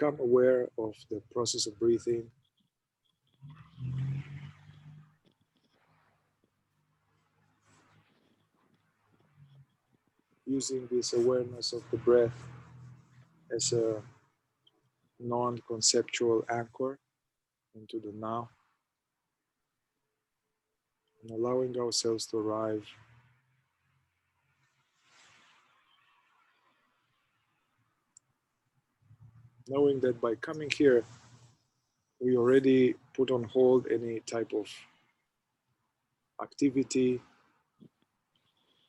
become aware of the process of breathing. Using this awareness of the breath as a non-conceptual anchor into the now, and allowing ourselves to arrive knowing that by coming here, we already put on hold any type of activity,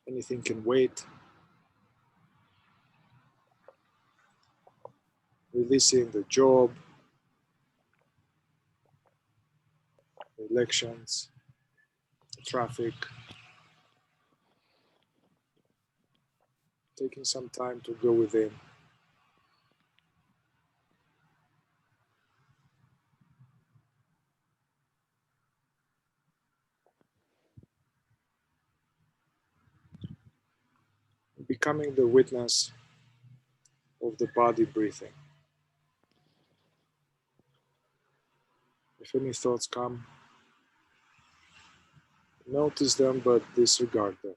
anything can wait, releasing the job, the elections, the traffic, taking some time to go within. Becoming the witness of the body breathing. If any thoughts come, notice them but disregard them.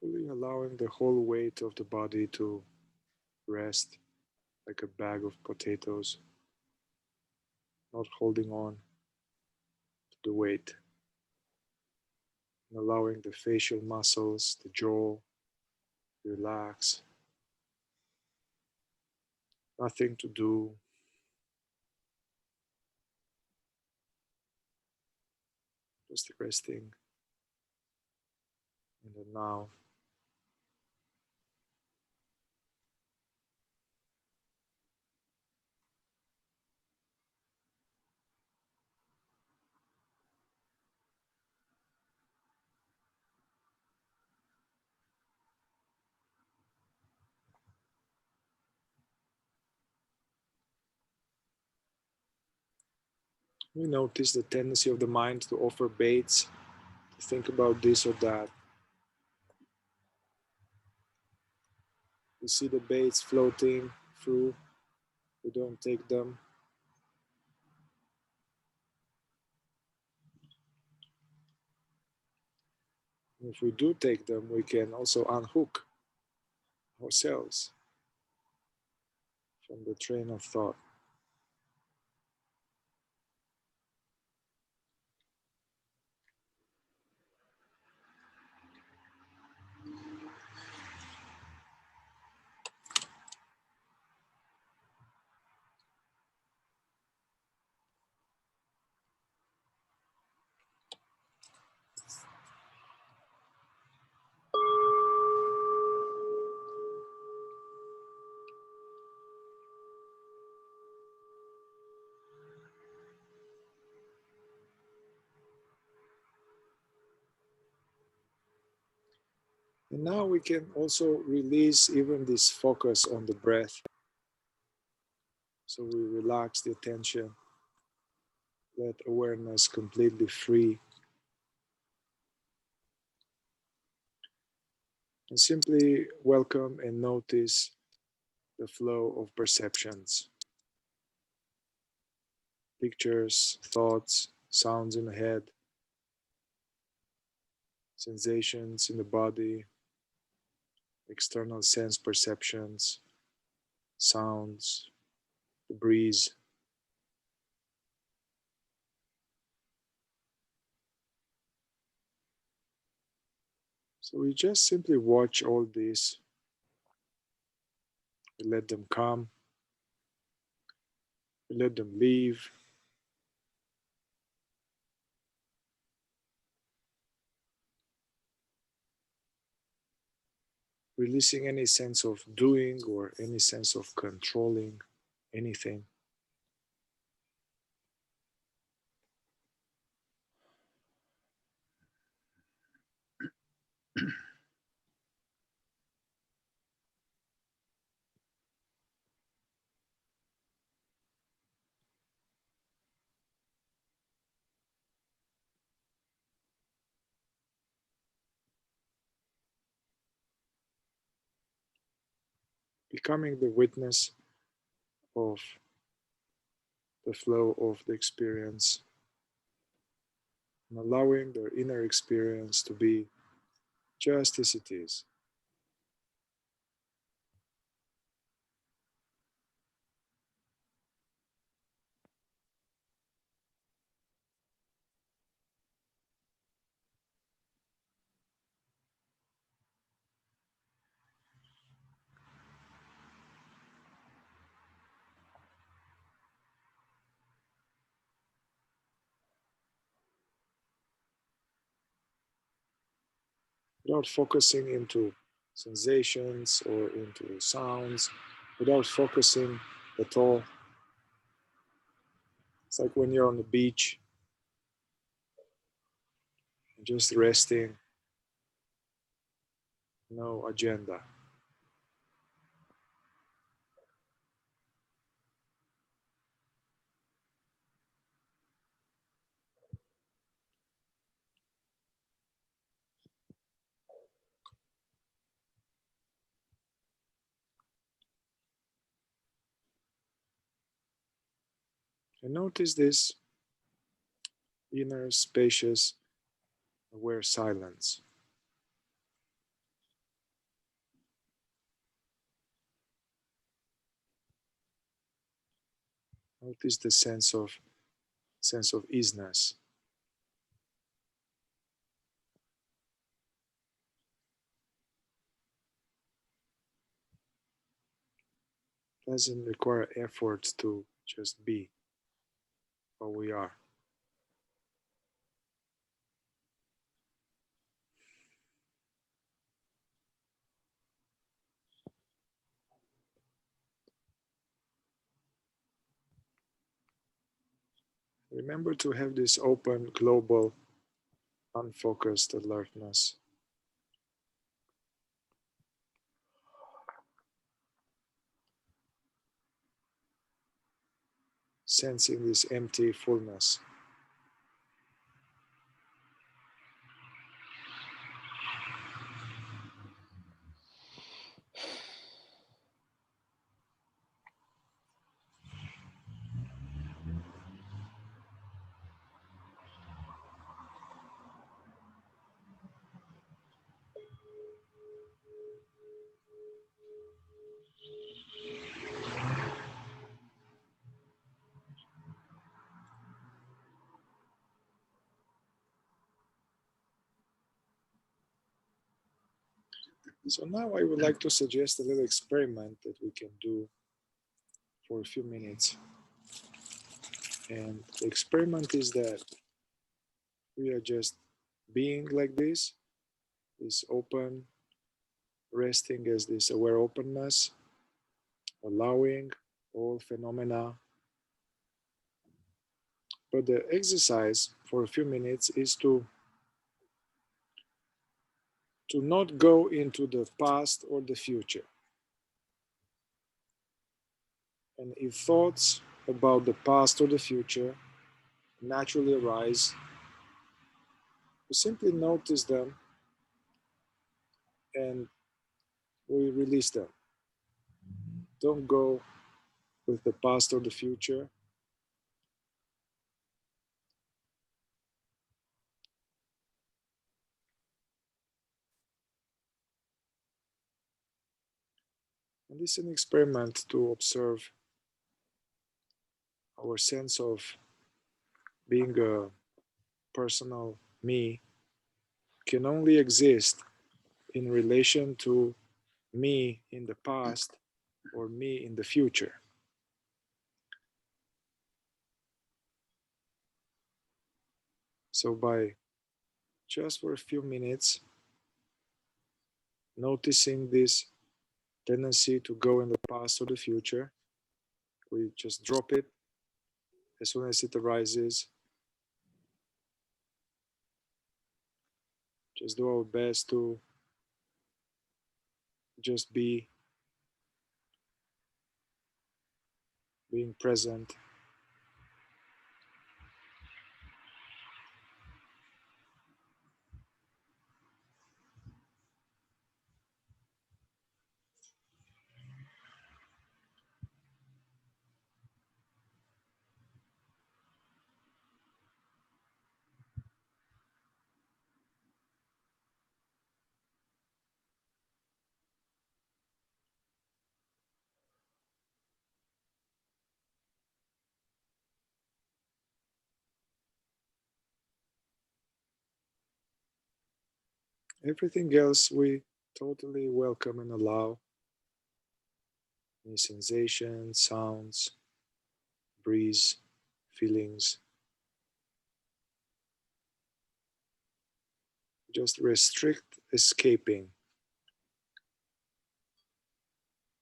Fully allowing the whole weight of the body to rest like a bag of potatoes, not holding on to the weight, and allowing the facial muscles, the jaw, relax. Nothing to do. Just resting in the now. We notice the tendency of the mind to offer baits, to think about this or that. We see the baits floating through, we don't take them. If we do take them, we can also unhook ourselves from the train of thought. And now we can also release even this focus on the breath. So we relax the attention, let awareness completely free. And simply welcome and notice the flow of perceptions. Pictures, thoughts, sounds in the head, sensations in the body, external sense perceptions, sounds, the breeze. So we just simply watch all this. We let them come. We let them leave. Releasing any sense of doing or any sense of controlling anything. Becoming the witness of the flow of the experience and allowing their inner experience to be just as it is. Without focusing into sensations or into sounds, without focusing at all. It's like when you're on the beach, just resting, no agenda. And notice this inner, spacious, aware silence. Notice the sense of easiness. Doesn't require effort to just be what we are. Remember to have this open, global, unfocused alertness. Sensing this empty fullness. So now I would like to suggest a little experiment that we can do for a few minutes. And the experiment is that we are just being like this open, resting as this aware openness, allowing all phenomena. But the exercise for a few minutes is to not go into the past or the future. And if thoughts about the past or the future naturally arise, we simply notice them and we release them. Don't go with the past or the future. And this is an experiment to observe our sense of being a personal me can only exist in relation to me in the past or me in the future. So by just for a few minutes, noticing this tendency to go in the past or the future, we just drop it as soon as it arises. Just do our best to just be being present. Everything else we totally welcome and allow. Any sensations, sounds, breeze, feelings. Just restrict escaping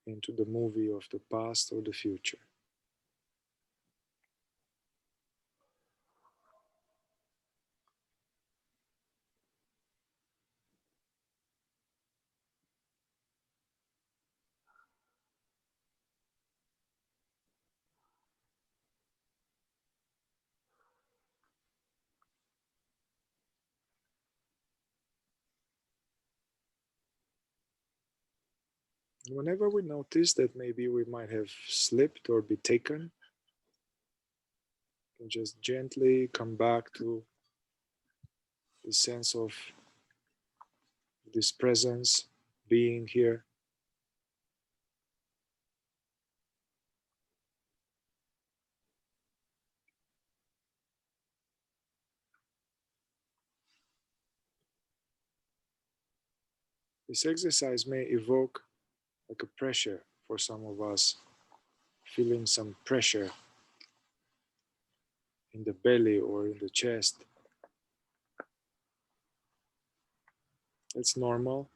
into the movie of the past or the future. Whenever we notice that maybe we might have slipped or be taken, we can just gently come back to the sense of this presence, being here. This exercise may evoke like a pressure for some of us, feeling some pressure in the belly or in the chest. It's normal.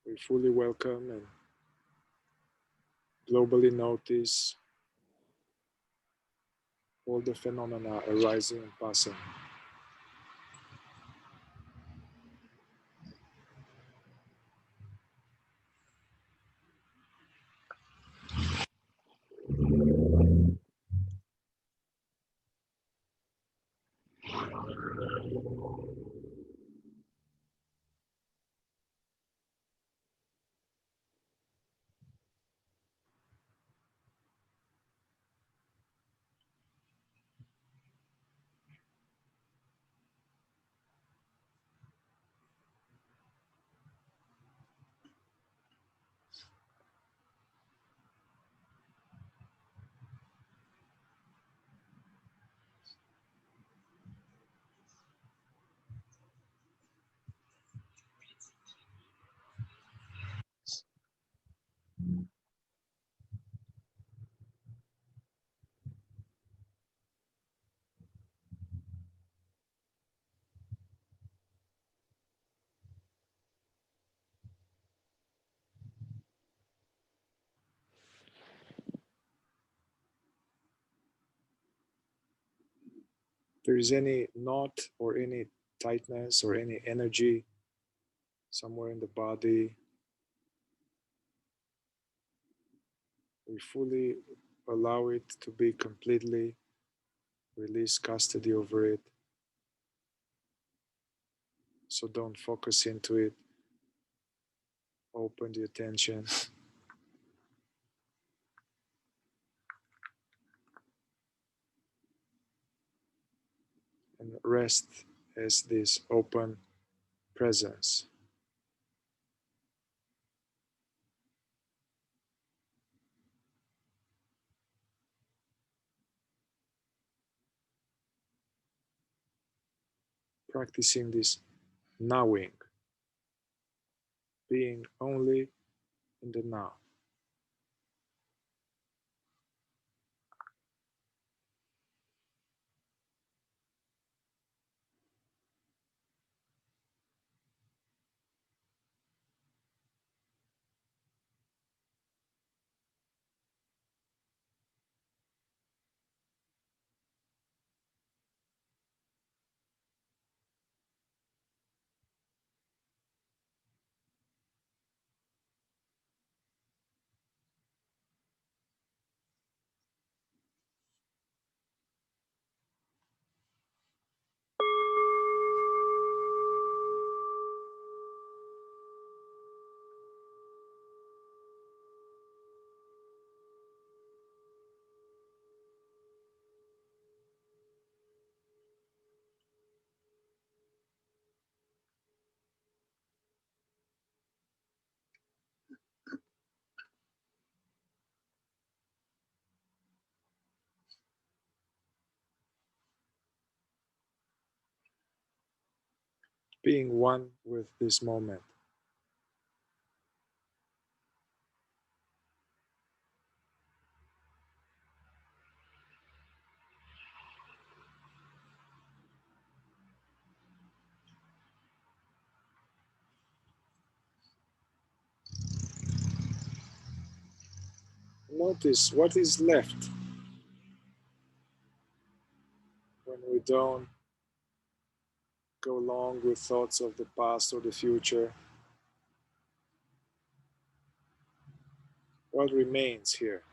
We fully welcome and globally notice all the phenomena arising and passing. If there is any knot or any tightness or any energy somewhere in the body, we fully allow it to be completely release custody over it. So don't focus into it. Open the attention and rest as this open presence. Practicing this knowing, being only in the now. being one with this moment. Notice what is left when we don't go along with thoughts of the past or the future. What remains here?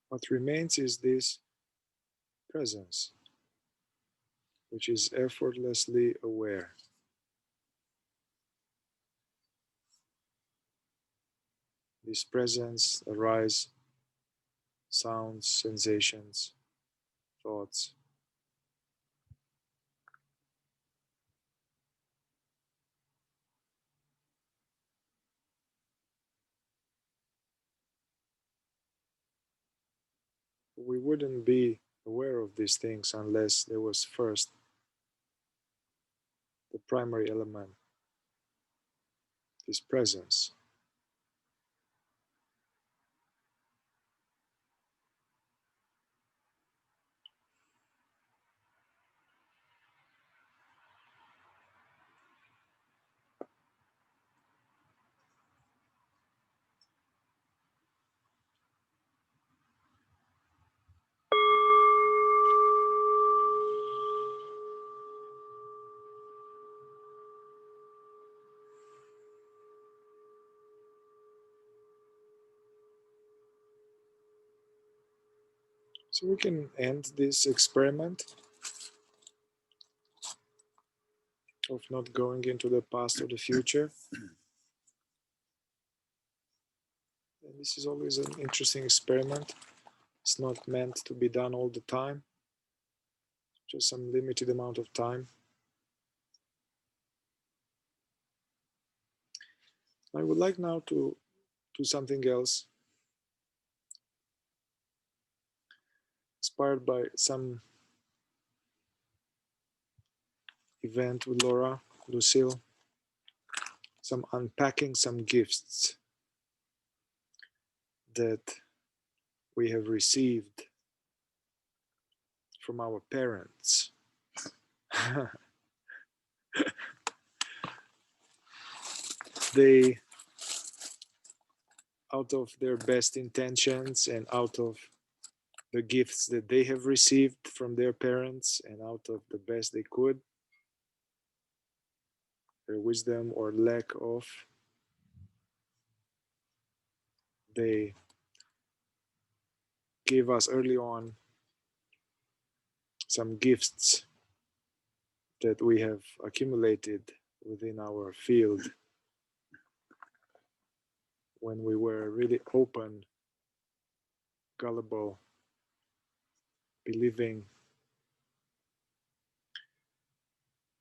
What remains is this presence, which is effortlessly aware. This presence arises sounds, sensations, thoughts. We wouldn't be aware of these things unless there was first the primary element, this presence. So we can end this experiment of not going into the past or the future. And this is always an interesting experiment. It's not meant to be done all the time, just some limited amount of time. I would like now to do something else, inspired by some event with Laura, Lucille, some unpacking some gifts that we have received from our parents. They, out of their best intentions and out of the gifts that they have received from their parents and out of the best they could, their wisdom or lack of, they gave us early on some gifts that we have accumulated within our field when we were really open, gullible, believing.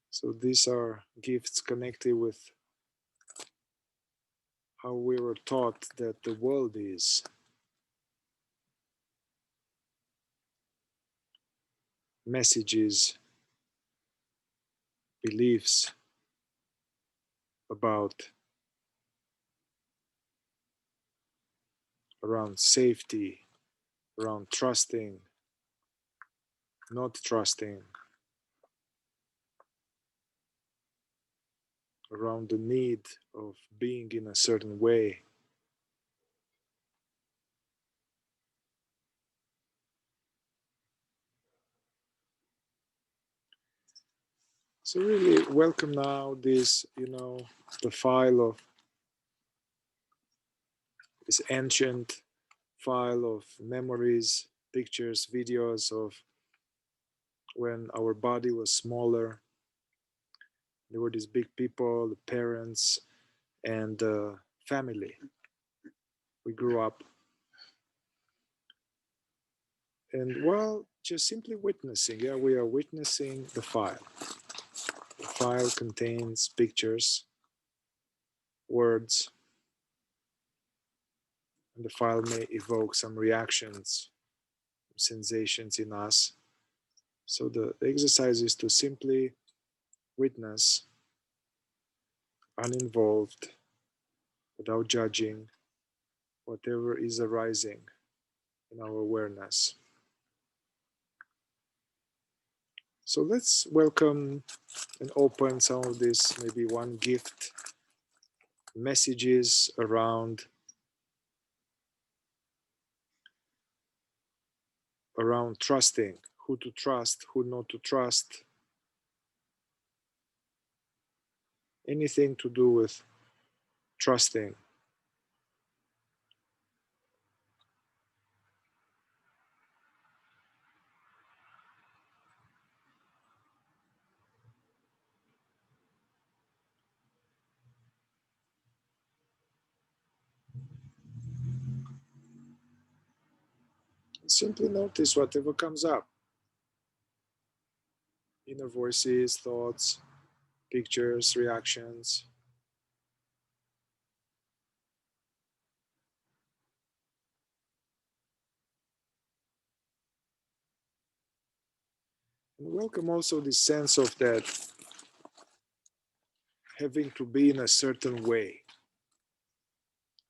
So these are gifts connected with how we were taught that the world is. Messages, beliefs about around safety, around trusting, not trusting, around the need of being in a certain way. So really welcome now this, the file of this ancient file of memories, pictures, videos of when our body was smaller. There were these big people, the parents, and the family. We grew up. And well, just simply witnessing. Yeah, we are witnessing the file. The file contains pictures, words, and the file may evoke some reactions, sensations in us. So the exercise is to simply witness, uninvolved, without judging, whatever is arising in our awareness. So let's welcome and open some of this, maybe one gift, messages around trusting, who to trust, who not to trust, anything to do with trusting. Simply notice whatever comes up. Inner voices, thoughts, pictures, reactions. And welcome also this sense of that having to be in a certain way.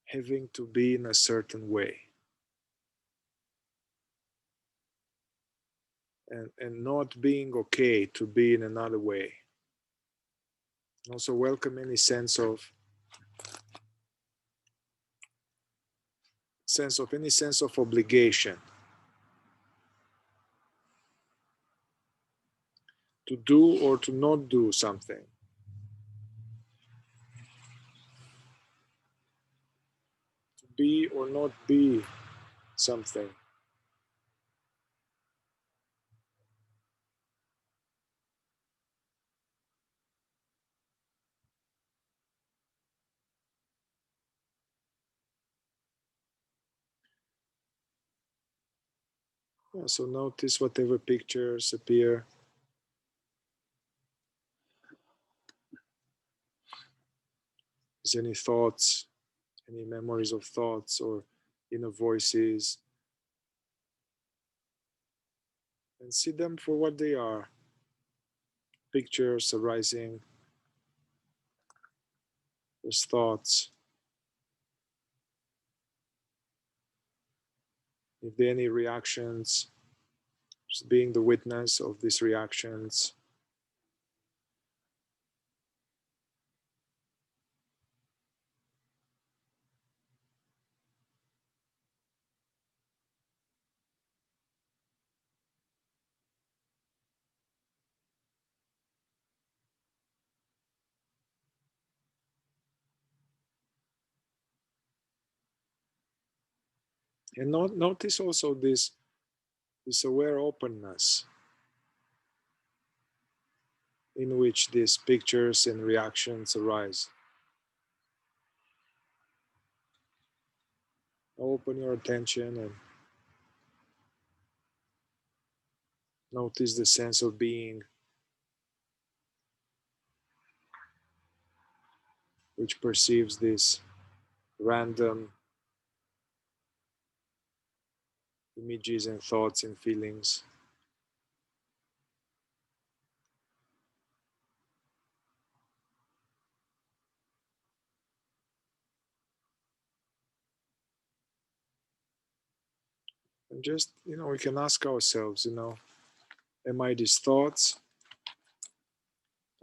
Having to be in a certain way. And not being okay to be in another way. Also welcome any sense of obligation to do or to not do something. To be or not be something. Yeah, so notice whatever pictures appear. Is any thoughts, any memories of thoughts or inner voices, and see them for what they are. Pictures arising as thoughts. If there are any reactions, just being the witness of these reactions. And notice also this aware openness in which these pictures and reactions arise. Open your attention and notice the sense of being which perceives these random images and thoughts and feelings. And just, we can ask ourselves, am I these thoughts?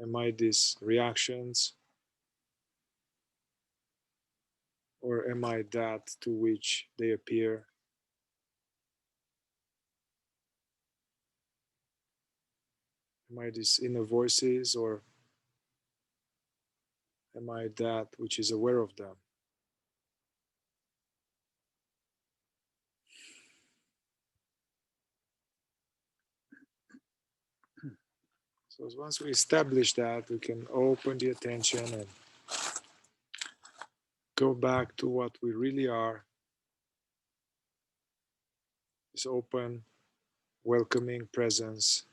Am I these reactions? Or am I that to which they appear? Am I these inner voices, or am I that which is aware of them? So once we establish that, we can open the attention and go back to what we really are, this open, welcoming presence.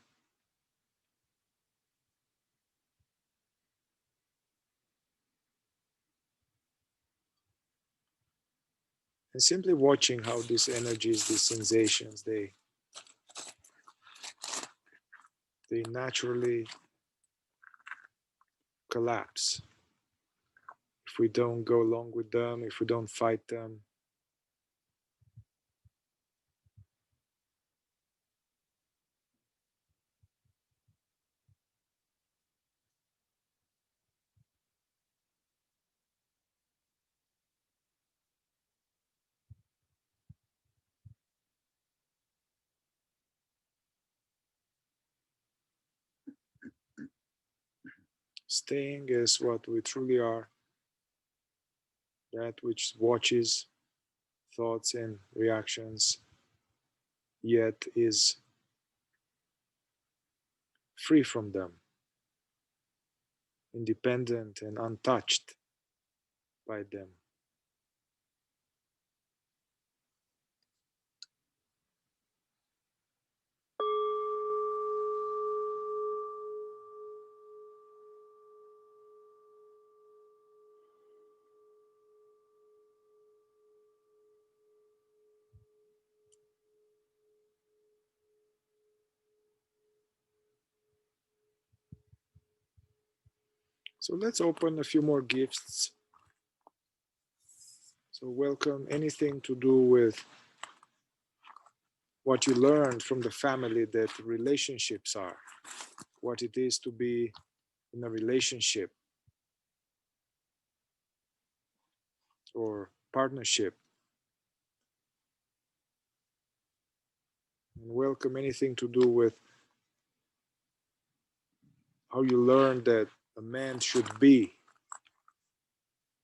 And simply watching how these energies, these sensations, they naturally collapse. If we don't go along with them, if we don't fight them, staying as what we truly are, that which watches thoughts and reactions, yet is free from them, independent and untouched by them. So let's open a few more gifts. So welcome anything to do with what you learned from the family that relationships are, what it is to be in a relationship or partnership. And welcome anything to do with how you learned that a man should be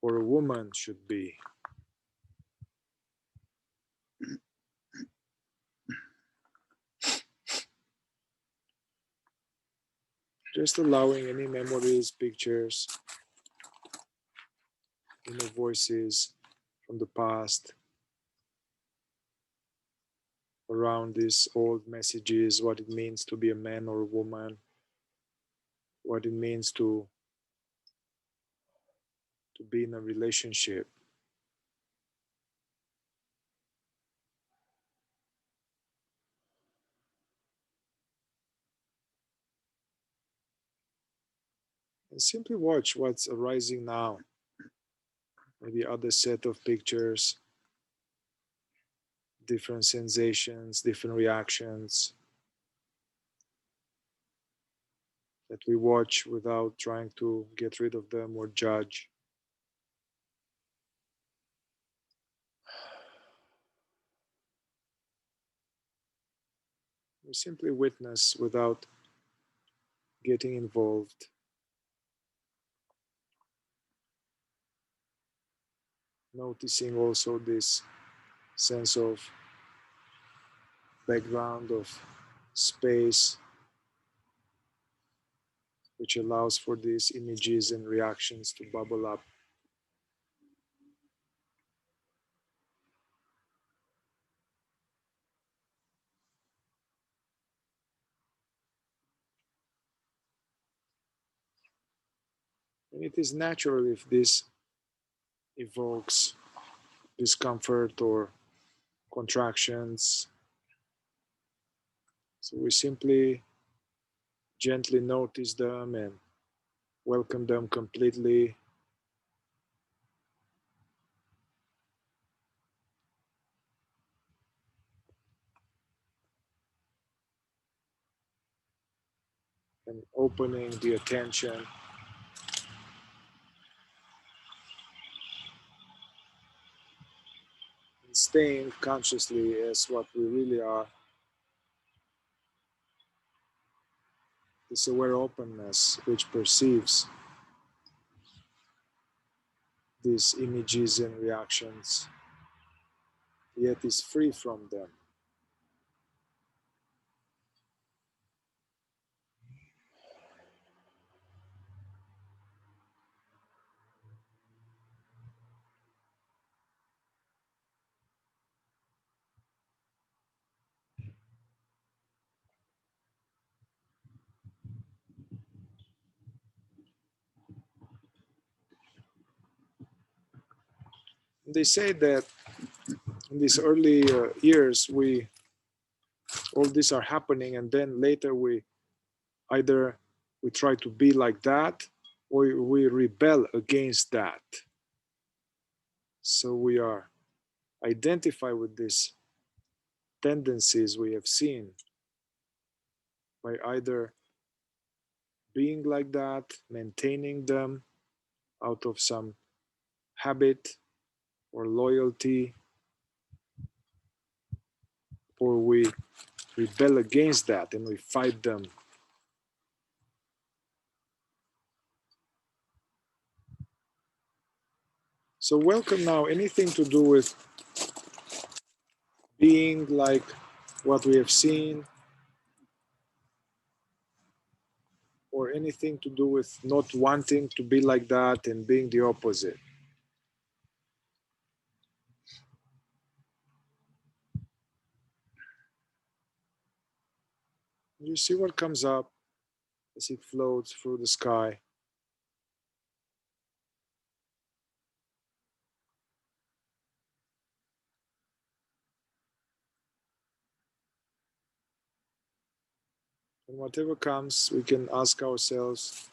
or a woman should be. Just allowing any memories, pictures, inner voices from the past around these old messages, what it means to be a man or a woman, what it means to be in a relationship. And simply watch what's arising now. Maybe other set of pictures, different sensations, different reactions that we watch without trying to get rid of them or judge. We simply witness without getting involved. Noticing also this sense of background of space, which allows for these images and reactions to bubble up. And it is natural if this evokes discomfort or contractions. So we simply gently notice them and welcome them completely. And opening the attention staying consciously as what we really are, this aware openness which perceives these images and reactions, yet is free from them. They say that in these early years, all these are happening, and then later either we try to be like that, or we rebel against that. So we are identify with these tendencies we have seen by either being like that, maintaining them out of some habit or loyalty, or we rebel against that and we fight them. So welcome now anything to do with being like what we have seen, or anything to do with not wanting to be like that and being the opposite. You see what comes up as it floats through the sky. And whatever comes, we can ask ourselves,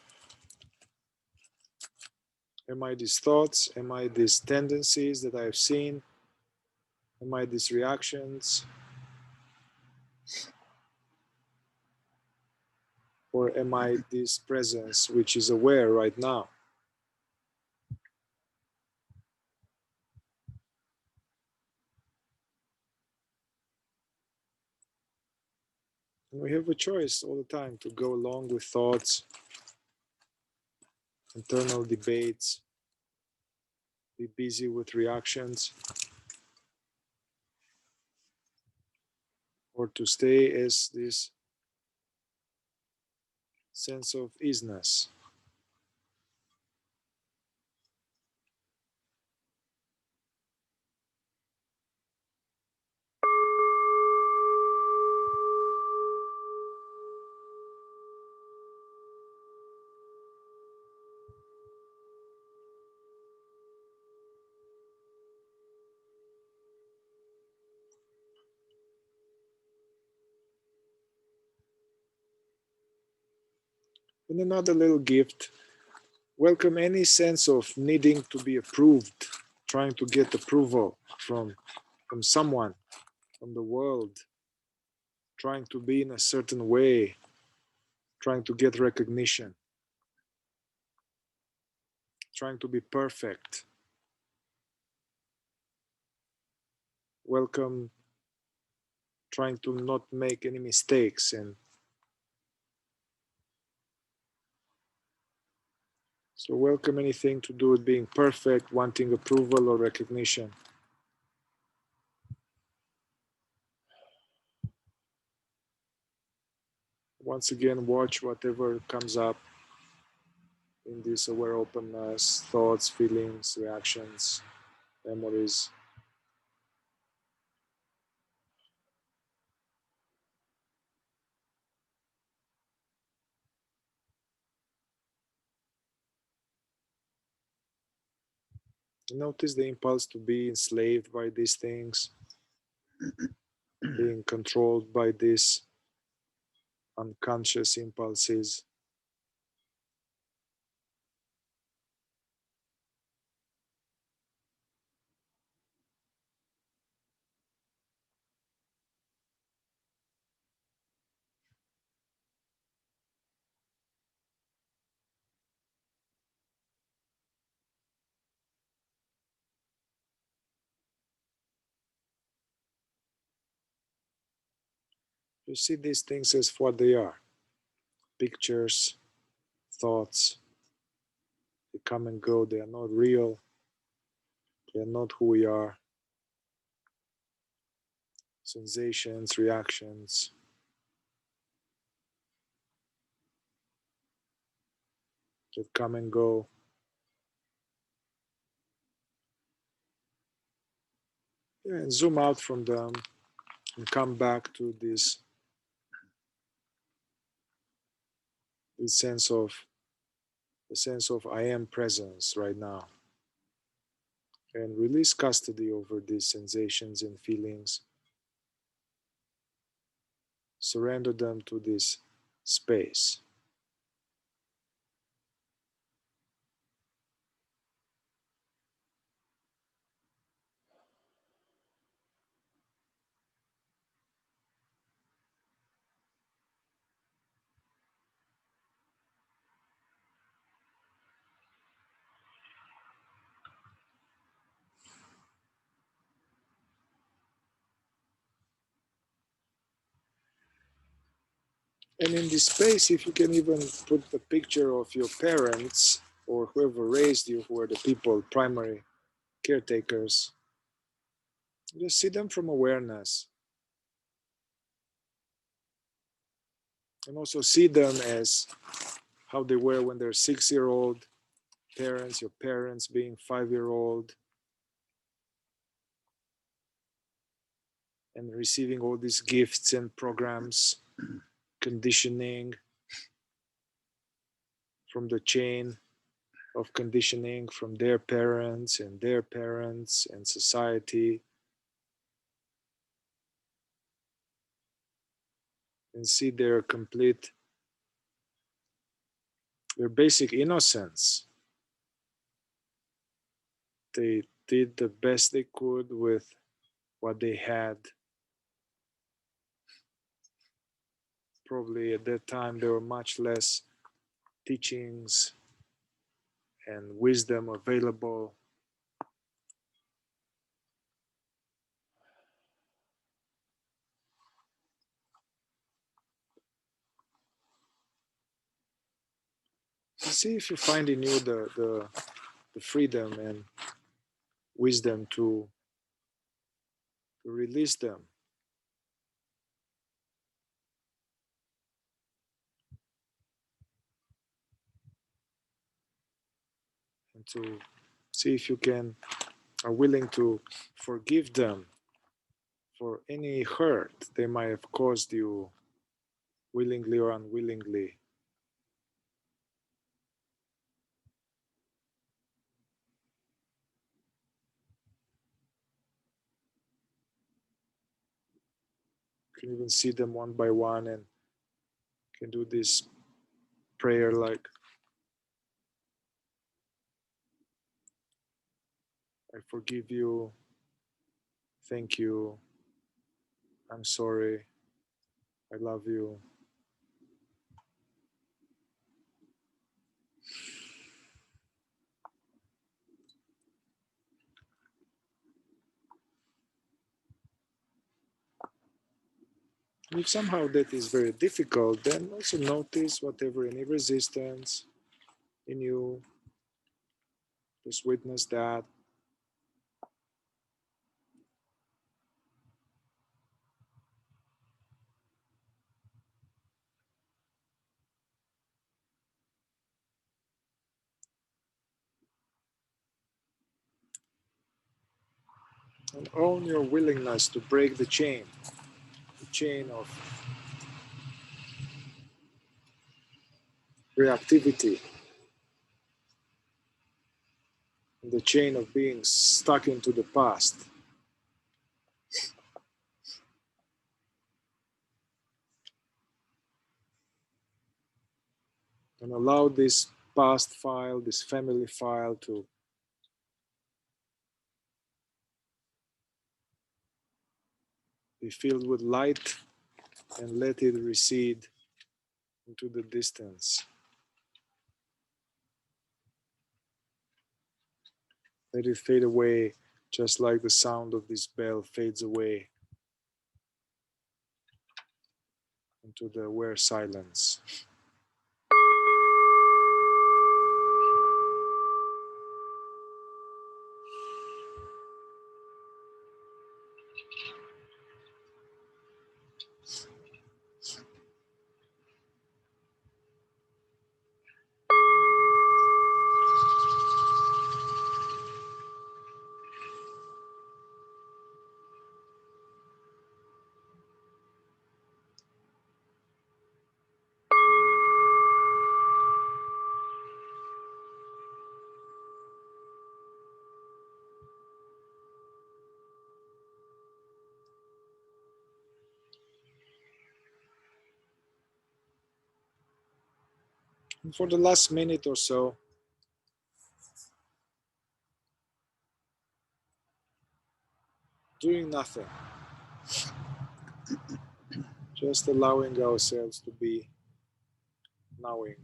am I these thoughts? Am I these tendencies that I have seen? Am I these reactions? Or am I this presence which is aware right now? And we have a choice all the time to go along with thoughts, internal debates, be busy with reactions, or to stay as this sense of easiness. And another little gift, welcome any sense of needing to be approved, trying to get approval from someone, from the world, trying to be in a certain way, trying to get recognition, trying to be perfect. Welcome trying to not make any mistakes, and so welcome anything to do with being perfect, wanting approval or recognition. Once again, watch whatever comes up in this aware openness, thoughts, feelings, reactions, memories. Notice the impulse to be enslaved by these things, being controlled by these unconscious impulses. You see these things as what they are. Pictures, thoughts, they come and go, they are not real, they are not who we are. Sensations, reactions, that come and go. Yeah, and zoom out from them and come back to this sense of the sense of I am presence right now. And release custody over these sensations and feelings. Surrender them to this space. And in this space, if you can even put the picture of your parents or whoever raised you, who are the people, primary caretakers, just see them from awareness. And also see them as how they were when they're 6-year-old parents, your parents being 5-year-old, and receiving all these gifts and programs, conditioning from the chain of conditioning from their parents and society, and see their complete, their basic innocence. They did the best they could with what they had. Probably at that time there were much less teachings and wisdom available. See if you find in you the freedom and wisdom to release them. And to see if you are willing to forgive them for any hurt they might have caused you, willingly or unwillingly. You can even see them one by one and can do this prayer like, I forgive you, thank you, I'm sorry, I love you. And if somehow that is very difficult, then also notice whatever, any resistance in you, just witness that. And own your willingness to break the chain of reactivity, the chain of being stuck into the past. And allow this past file, this family file, to be filled with light and let it recede into the distance. Let it fade away, just like the sound of this bell fades away. into the aware silence. And for the last minute or so, doing nothing, just allowing ourselves to be knowing.